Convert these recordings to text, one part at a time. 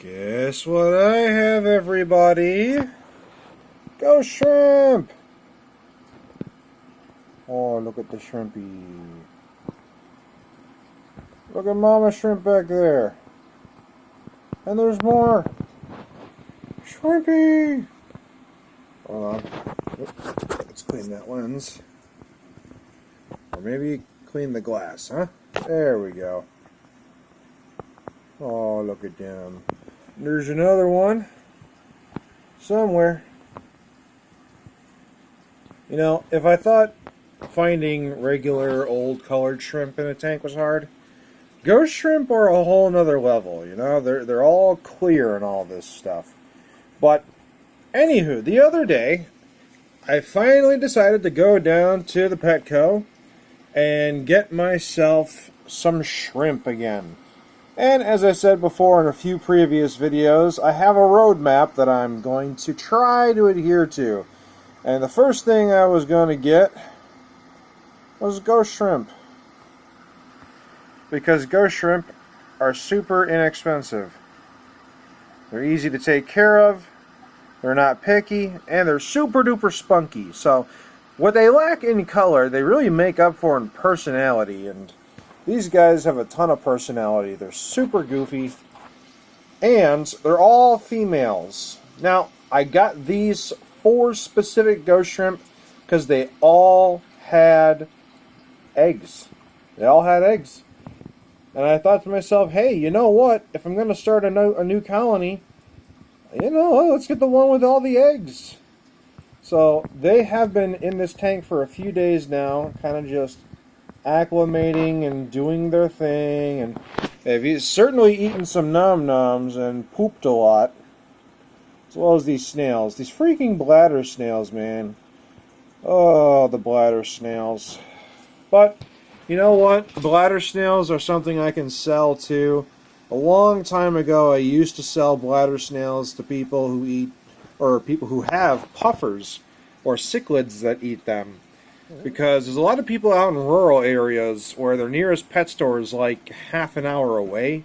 Guess what I have, everybody? Go shrimp! Oh, look at the shrimpy. Look at Mama Shrimp back there. And there's more. Shrimpy! Hold on. Let's clean that lens. Or maybe clean the glass, huh? There we go. Oh, look at them. There's another one. Somewhere. You know, if I thought finding regular old colored shrimp in a tank was hard, ghost shrimp are a whole nother level, you know? They're all clear and all this stuff. But, anywho, the other day, I finally decided to go down to the Petco and get myself some shrimp again. And as I said before in a few previous videos, I have a roadmap that I'm going to try to adhere to. And the first thing I was going to get was ghost shrimp. Because ghost shrimp are super inexpensive. They're easy to take care of, they're not picky, and they're super duper spunky. So what they lack in color, they really make up for in personality. And these guys have a ton of personality. They're super goofy, and they're all females. Now, I got these 4 specific ghost shrimp because they all had eggs. They all had eggs. And I thought to myself, hey, you know what? If I'm going to start a new colony, you know, let's get the one with all the eggs. So they have been in this tank for a few days now, kind of just acclimating and doing their thing. And they've certainly eaten some nom-noms and pooped a lot. As well as these snails. These freaking bladder snails, man. Oh, the bladder snails. But, you know what? Bladder snails are something I can sell too. A long time ago, I used to sell bladder snails to people who eat, or people who have puffers, or cichlids that eat them. Because there's a lot of people out in rural areas where their nearest pet store is like half an hour away.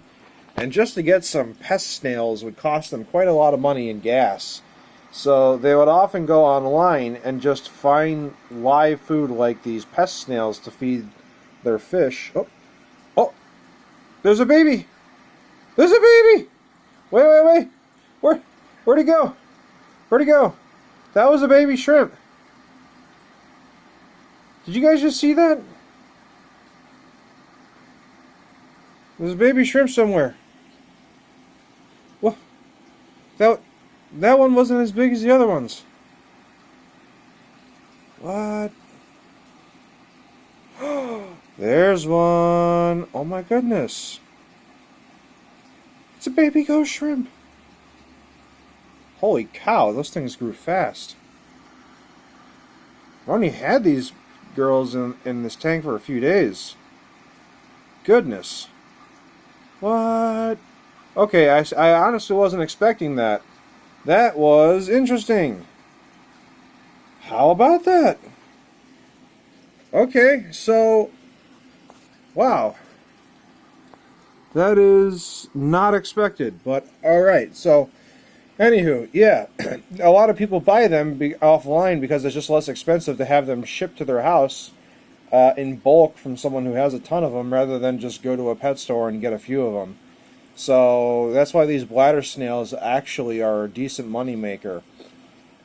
And just to get some pest snails would cost them quite a lot of money in gas. So they would often go online and just find live food like these pest snails to feed their fish. Oh, there's a baby. There's a baby. Wait. Where'd he go? Where'd he go? That was a baby shrimp. Did you guys just see that? There's a baby shrimp somewhere. Well, that one wasn't as big as the other ones. What? There's one. Oh my goodness. It's a baby ghost shrimp. Holy cow, those things grew fast. I only had these girls in this tank for a few days. Goodness. What? Okay, I honestly wasn't expecting that. That was interesting. How about that? Okay, so, wow. That is not expected, but alright, so, anywho, yeah, a lot of people buy them offline because it's just less expensive to have them shipped to their house in bulk from someone who has a ton of them rather than just go to a pet store and get a few of them. So that's why these bladder snails actually are a decent money maker.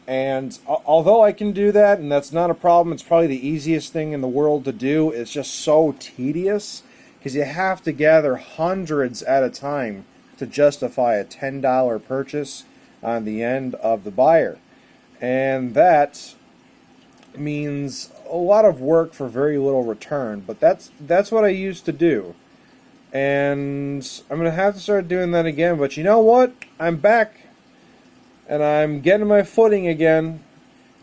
And although I can do that, and that's not a problem, it's probably the easiest thing in the world to do, it's just so tedious because you have to gather hundreds at a time to justify a $10 purchase on the end of the buyer. And that means a lot of work for very little return, but that's what I used to do. And I'm going to have to start doing that again, but you know what? I'm back, and I'm getting my footing again.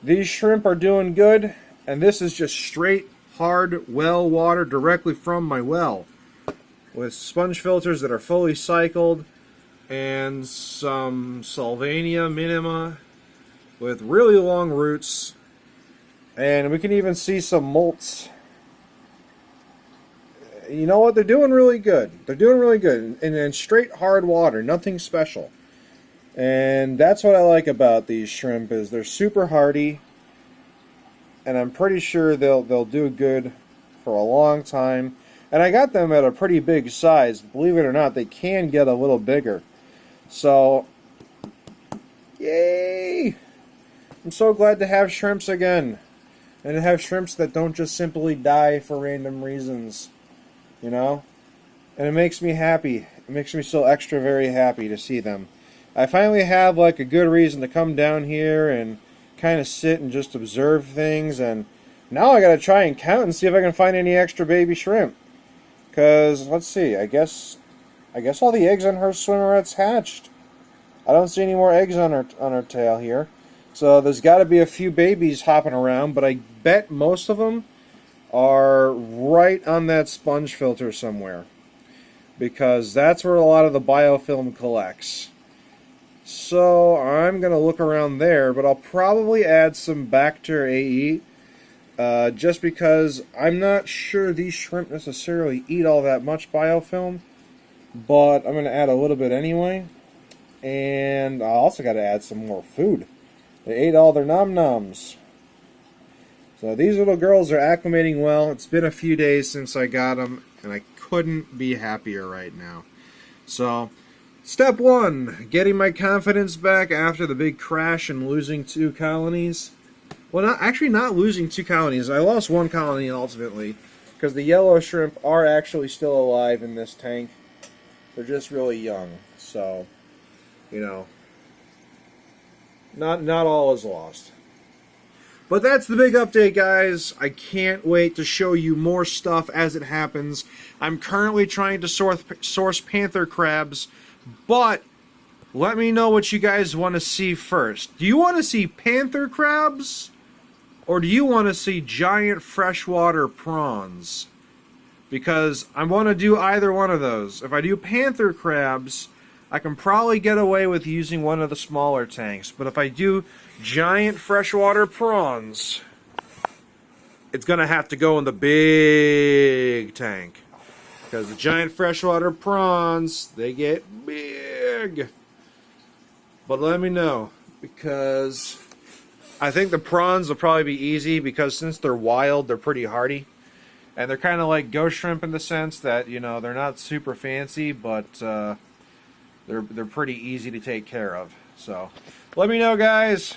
These shrimp are doing good, and this is just straight, hard well water directly from my well, with sponge filters that are fully cycled, and some Sylvania minima with really long roots, and we can even see some molts. You know what? They're doing really good. They're doing really good. And straight hard water. Nothing special. And that's what I like about these shrimp is they're super hardy, and I'm pretty sure they'll do good for a long time. And I got them at a pretty big size. Believe it or not, they can get a little bigger. So, yay! I'm so glad to have shrimps again. And to have shrimps that don't just simply die for random reasons. You know? And it makes me happy. It makes me so extra very happy to see them. I finally have like a good reason to come down here and kind of sit and just observe things. And now I gotta try and count and see if I can find any extra baby shrimp. Because, let's see, I guess all the eggs on her swimmeret's hatched. I don't see any more eggs on her tail here. So there's got to be a few babies hopping around, but I bet most of them are right on that sponge filter somewhere. Because that's where a lot of the biofilm collects. So I'm going to look around there, but I'll probably add some Bacter AE. Just because I'm not sure these shrimp necessarily eat all that much biofilm, but I'm going to add a little bit anyway. And I also got to add some more food. They ate all their nom-noms. So these little girls are acclimating well. It's been a few days since I got them, and I couldn't be happier right now. So, step 1, getting my confidence back after the big crash and losing 2 colonies. Well, not losing 2 colonies. I lost 1 colony ultimately, because the yellow shrimp are actually still alive in this tank. They're just really young, so, you know, not all is lost. But that's the big update, guys. I can't wait to show you more stuff as it happens. I'm currently trying to source panther crabs, but let me know what you guys want to see first. Do you want to see panther crabs? Or do you want to see giant freshwater prawns? Because I want to do either one of those. If I do panther crabs, I can probably get away with using one of the smaller tanks. But if I do giant freshwater prawns, it's going to have to go in the big tank. Because the giant freshwater prawns, they get big. But let me know, because I think the prawns will probably be easy, because since they're wild, they're pretty hardy. And they're kind of like ghost shrimp in the sense that, you know, they're not super fancy, but they're pretty easy to take care of. So, let me know, guys.